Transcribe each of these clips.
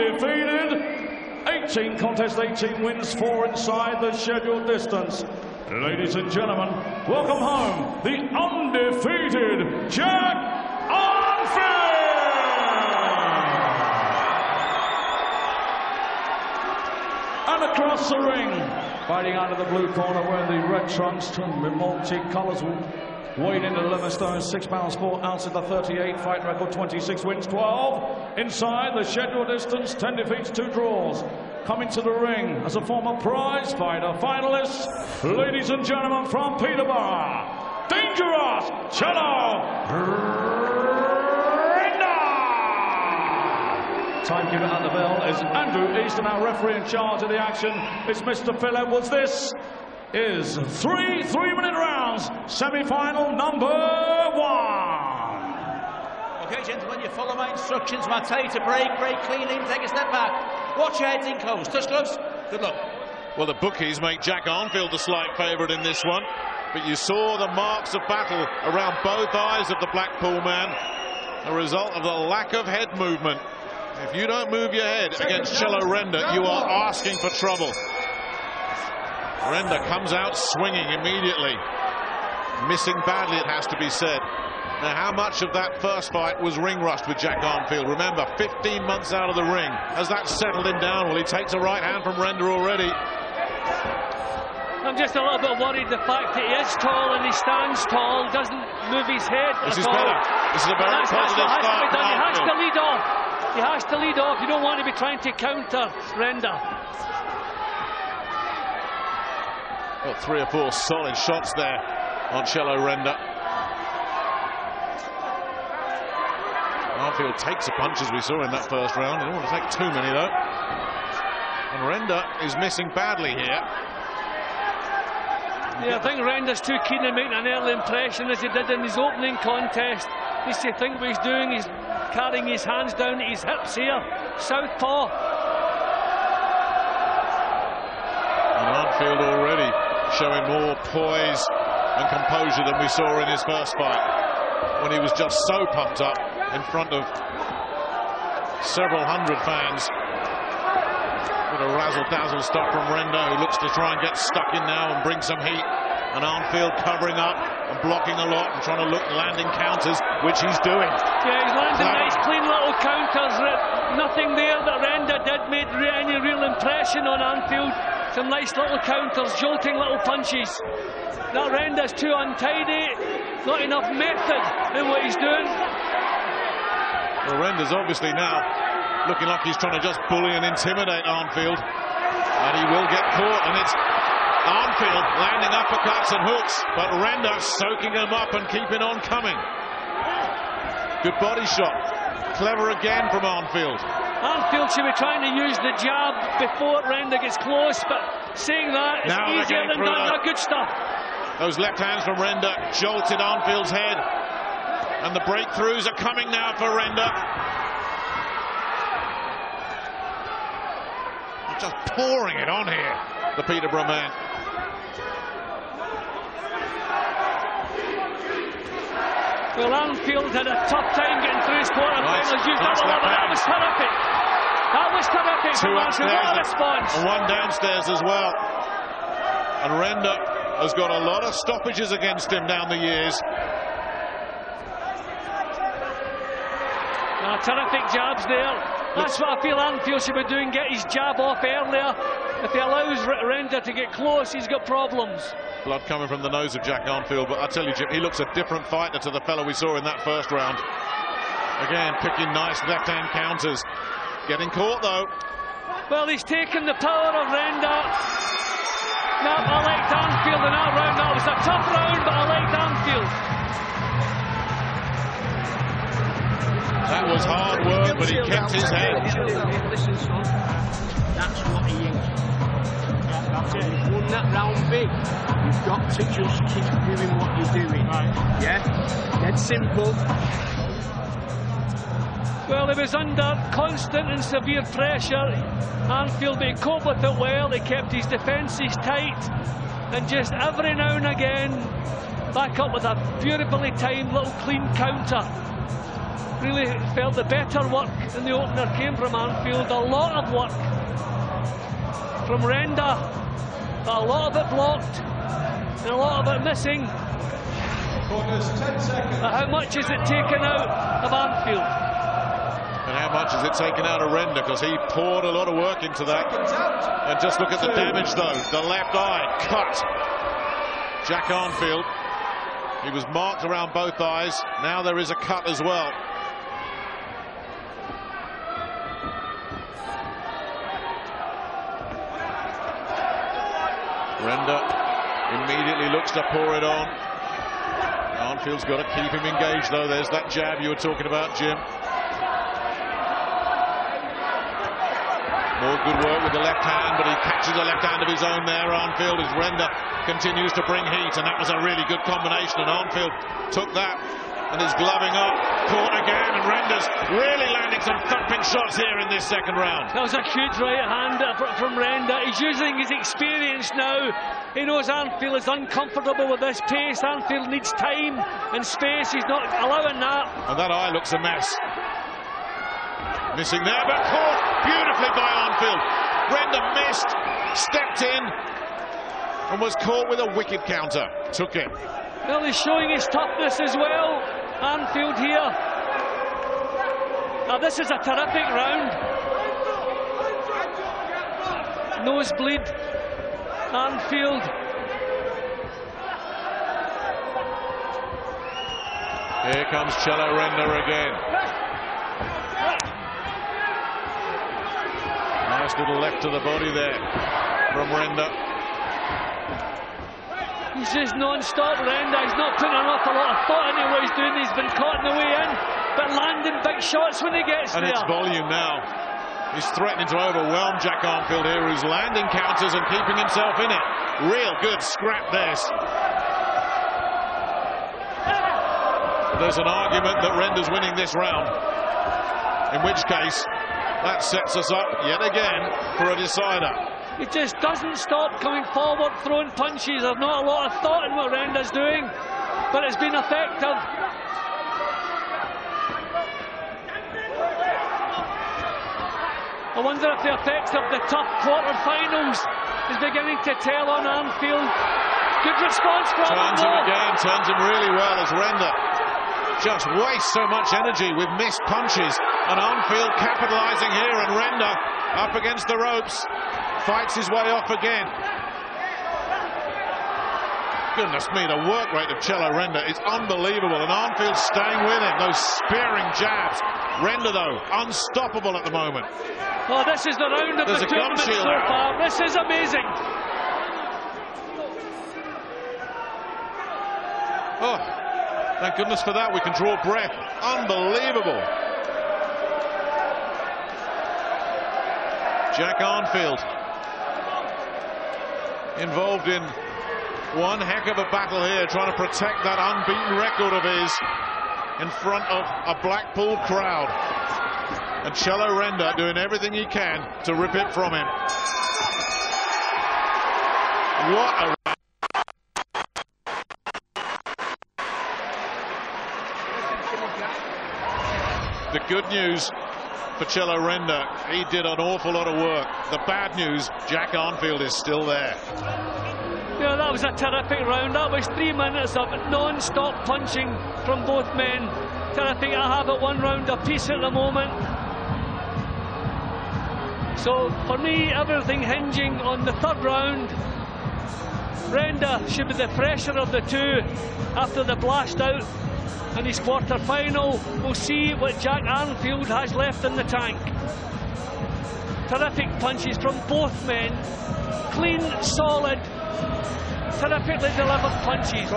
undefeated. 18 contests, 18 wins, 4 inside the scheduled distance. Ladies and gentlemen, welcome home the undefeated Jack Arnfield! And across the ring, fighting out of the blue corner, wearing the red trunks with multi-colours, weighed in at 11 stone, 6 pounds 4 ounces, the 38 fight record, 26 wins, 12. Inside the scheduled distance, 10 defeats, 2 draws. Coming to the ring as a former prize fighter finalist, ladies and gentlemen, from Peterborough, dangerous Cello Renda! Timekeeper at the bell is Andrew Easton, our referee in charge of the action. It's Mr. Phil Edwards. This is 3 3-minute rounds, semi-final number 1. Okay, gentlemen, you follow my instructions. When I tell you to break cleanly, take a step back. Watch your heads in close. Touch gloves. Good luck. Well, the bookies make Jack Arnfield the slight favourite in this one, but you saw the marks of battle around both eyes of the Blackpool man, a result of the lack of head movement. If you don't move your head against Cello Renda, you are asking for trouble. Renda comes out swinging immediately. Missing badly, it has to be said. Now, how much of that first fight was ring rushed with Jack Arnfield? Remember, 15 months out of the ring. Has that settled him down? Well, he takes a right hand from Renda already. I'm just a little bit worried the fact that he is tall and he stands tall, doesn't move his head This at is all. better. This is a very positive start. He has to lead off. He has to lead off. You don't want to be trying to counter Renda. Got 3 or 4 solid shots there on Cello Renda. Arnfield takes a punch, as we saw in that first round. He don't want to take too many, though. And Renda is missing badly here. Yeah, I think Renda's too keen to make an early impression as he did in his opening contest. Needs to think what he's doing. He's carrying his hands down at his hips here. Southpaw. And Arnfield already showing more poise and composure than we saw in his first fight, when he was just so pumped up in front of several hundred fans. With a razzle-dazzle stop from Renda, who looks to try and get stuck in now and bring some heat. And Arnfield covering up and blocking a lot and trying to landing counters, which he's doing. Yeah, he's landing nice, clean little counters. Nothing there that Renda did made any real impression on Arnfield. Some nice little counters, jolting little punches. That Renda's too untidy, not enough method in what he's doing. Well, Renda's obviously now looking like he's trying to just bully and intimidate Arnfield. And he will get caught, and it's Arnfield landing uppercuts and hooks, but Renda soaking them up and keeping on coming. Good body shot. Clever again from Arnfield. Arnfield should be trying to use the jab before Renda gets close, but saying that is easier than done. Good stuff. Those left hands from Renda jolted Arnfield's head, and the breakthroughs are coming now for Renda. They're just pouring it on here, the Peterborough man. Well, Arnfield had a tough time getting through his quarterfinals. That was terrific. That was terrific. 2 upstairs what a response. And 1 downstairs as well. And Renda has got a lot of stoppages against him down the years. Terrific jabs there. That's what I feel Arnfield should be doing, get his jab off earlier. If he allows Renda to get close, he's got problems. Blood coming from the nose of Jack Arnfield, but I tell you, Jim, he looks a different fighter to the fellow we saw in that first round. Again, picking nice left-hand counters. Getting caught, though. Well, he's taken the power of Renda. No, I liked Arnfield in that round. That was a tough round, but I liked Arnfield. That was hard work, but he kept his head. Listen, son, that's what he is. That's it. He's won that round big. You've got to just keep doing what you're doing. Right. Yeah? Dead simple. Well, he was under constant and severe pressure. Arnfield, he coped with it well. He kept his defences tight. And just every now and again, back up with a beautifully timed little clean counter. really felt the better work in the opener came from Arnfield. A lot of work from Renda, but a lot of it blocked and a lot of it missing. But how much is it taken out of Arnfield? And how much is it taken out of Renda? Because he poured a lot of work into that. And just look at the damage, though. The left eye cut. Jack Arnfield. He was marked around both eyes. Now there is a cut as well. Renda immediately looks to pour it on. Arnfield's got to keep him engaged, though. There's that jab you were talking about, Jim. More good work with the left hand, but he catches the left hand of his own there, Arnfield, as Renda continues to bring heat, and that was a really good combination, and Arnfield took that and is gloving up, caught again, and Renda's really landing some thumping shots here in this second round. That was a huge right hand from Renda. He's using his experience now. He knows Arnfield is uncomfortable with this pace. Arnfield needs time and space. He's not allowing that. And that eye looks a mess. Missing there, but caught beautifully by Arnfield. Renda missed, stepped in, and was caught with a wicked counter. Took it. Well, he's showing his toughness as well, Arnfield here. Now, this is a terrific round. Nosebleed, Arnfield. Here comes Cello Renda again. Nice little left to the body there from Renda. He's just non-stop, Renda. He's not putting an awful lot of thought into what he's doing. He's been caught on the way in, but landing big shots when he gets there. And it's volume now. He's threatening to overwhelm Jack Arnfield here, who's landing counters and keeping himself in it. Real good scrap there. There's an argument that Renda's winning this round, in which case that sets us up yet again for a decider. He just doesn't stop coming forward, throwing punches. There's not a lot of thought in what Renda's doing, but it's been effective. I wonder if the effects of the tough quarter-finals is beginning to tell on Arnfield. Good response from him. Turns him again, turns him really well as Renda just wastes so much energy with missed punches, and Arnfield capitalising here, and Renda up against the ropes, fights his way off again. Goodness me, the work rate of Cello Renda is unbelievable, and Arnfield staying with him, those spearing jabs. Renda, though, unstoppable at the moment. Oh, this is the round of the tournament so far. This is amazing. Oh, thank goodness for that. We can draw breath. Unbelievable. Jack Arnfield involved in one heck of a battle here, trying to protect that unbeaten record of his in front of a Blackpool crowd. And Cello Renda doing everything he can to rip it from him. What a... The good news for Cello Renda, he did an awful lot of work. The bad news, Jack Arnfield is still there. Yeah, that was a terrific round. That was 3 minutes of non-stop punching from both men. Terrific. I have it 1 round apiece at the moment. So for me, everything hinging on the 3rd round. Renda should be the fresher of the two after the blast out in his quarter-final. We'll see what Jack Arnfield has left in the tank. Terrific punches from both men. Clean, solid, terrifically delivered punches.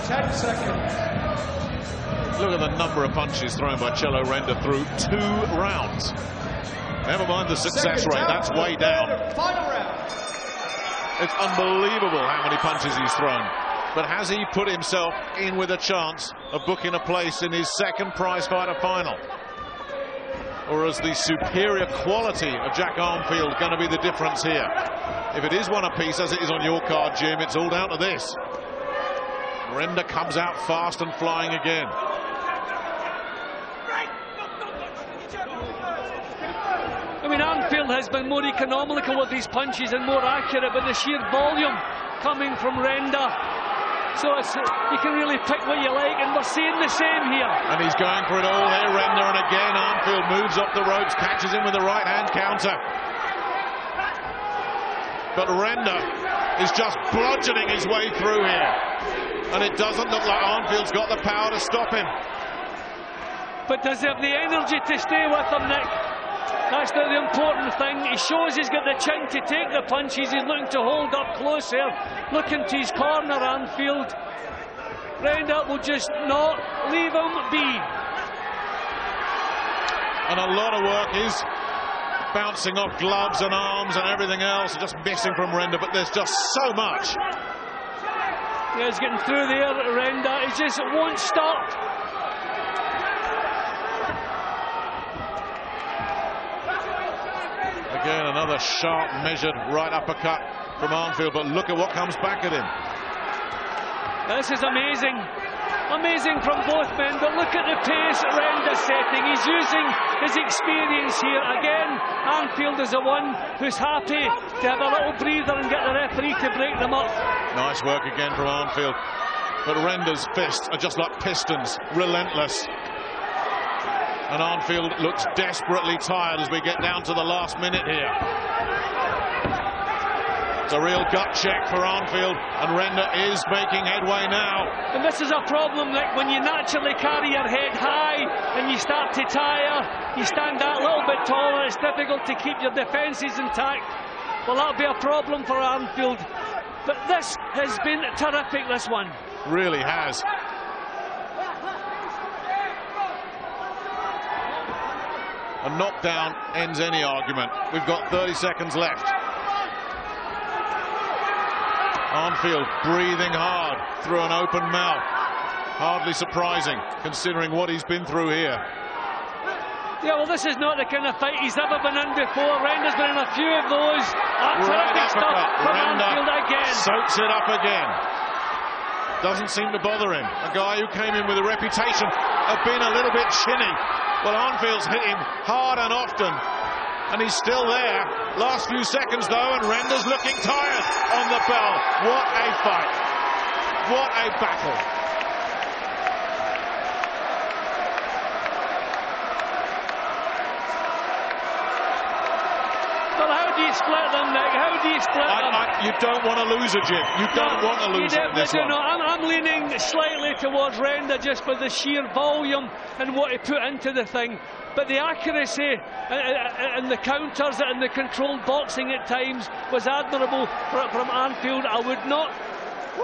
10 seconds. Look at the number of punches thrown by Cello Renda through 2 rounds. Never mind the success rate, that's way down. Final round. It's unbelievable how many punches he's thrown. But has he put himself in with a chance of booking a place in his 2nd Prizefighter final? Or is the superior quality of Jack Arnfield going to be the difference here? If it is 1 apiece, as it is on your card, Jim, it's all down to this. Renda comes out fast and flying again. Arnfield has been more economical with these punches and more accurate, but the sheer volume coming from Renda. So you can really pick what you like, and we're seeing the same here. And he's going for it all here, Renda, and again Arnfield moves up the ropes, catches him with a right-hand counter. But Renda is just bludgeoning his way through here, and it doesn't look like Arnfield's got the power to stop him. But does he have the energy to stay with him, Nick? That's the important thing. He shows he's got the chin to take the punches. He's looking to hold up close here, looking to his corner, Arnfield. Renda will just not leave him be. And a lot of work is bouncing off gloves and arms and everything else, just missing from Renda, but there's just so much. Yeah, he's getting through there, Renda. He just won't stop. Again, another sharp, measured right uppercut from Arnfield, but look at what comes back at him. This is amazing. Amazing from both men, but look at the pace Renda's setting. He's using his experience here. Again, Arnfield is the one who's happy to have a little breather and get the referee to break them up. Nice work again from Arnfield. But Renda's fists are just like pistons, relentless. And Arnfield looks desperately tired as we get down to the last minute here. It's a real gut check for Arnfield, and Renda is making headway now. And this is a problem, Nick, when you naturally carry your head high and you start to tire, you stand that little bit taller, it's difficult to keep your defences intact. Well, that'll be a problem for Arnfield. But this has been terrific, this one. Really has. A knockdown ends any argument. We've got 30 seconds left. Arnfield breathing hard through an open mouth. Hardly surprising, considering what he's been through here. Yeah, well, this is not the kind of fight he's ever been in before. Renda's been in a few of those. Terrific stuff from Arnfield again. Soaks it up again. Doesn't seem to bother him. A guy who came in with a reputation of being a little bit chinny. Well, Arnfield's hit him hard and often, and he's still there. Last few seconds, though, and Renda's looking tired on the bell. What a fight. What a battle. Well, how do you split them, Nick? How do you split them? You don't want to lose it, Jim. You don't want to lose it in this one. I'm leaning slightly towards Renda just for the sheer volume and what he put into the thing. But the accuracy and the counters and the controlled boxing at times was admirable from Arnfield. I would not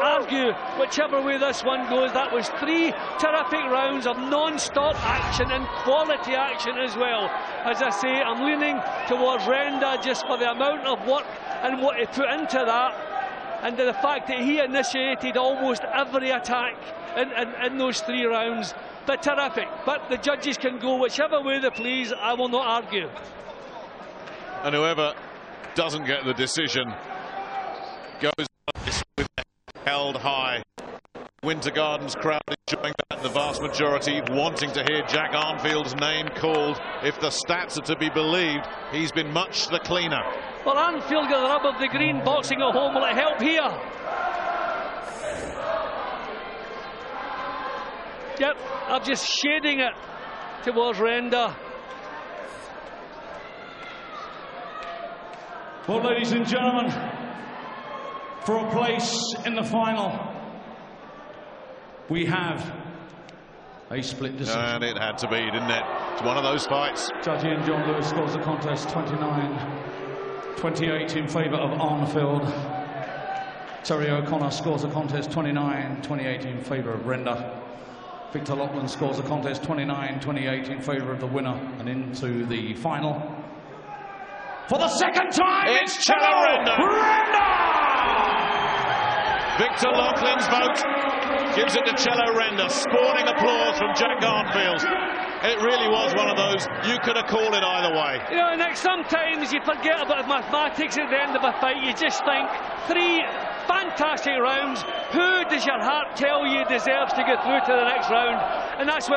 argue whichever way this one goes. That was 3 terrific rounds of non-stop action and quality action as well. As I say, I'm leaning towards Renda just for the amount of work and what he put into that, and the fact that he initiated almost every attack in those 3 rounds. But terrific. But the judges can go whichever way they please. I will not argue. And whoever doesn't get the decision goes with held high. Winter Gardens crowd enjoying that, the vast majority wanting to hear Jack Arnfield's name called. If the stats are to be believed, he's been much the cleaner. Well, Arnfield got the rub of the green, boxing at home. Will it help here? Yep, I'm just shading it towards Renda. Well, ladies and gentlemen, for a place in the final, we have a split decision. And it had to be, didn't it? It's one of those fights. Judge Ian John Lewis scores the contest 29-28 in favour of Arnfield. Terry O'Connor scores the contest 29-28 in favour of Renda. Victor Lachlan scores the contest 29-28 in favour of the winner, and into the final. For the second time, it's Cello Renda. Victor Laughlin's vote gives it to Cello Renda, spawning applause from Jack Arnfield. It really was one of those, you could have called it either way. You know, Nick, sometimes you forget about mathematics at the end of a fight. You just think 3 fantastic rounds. Who does your heart tell you deserves to get through to the next round? And that's what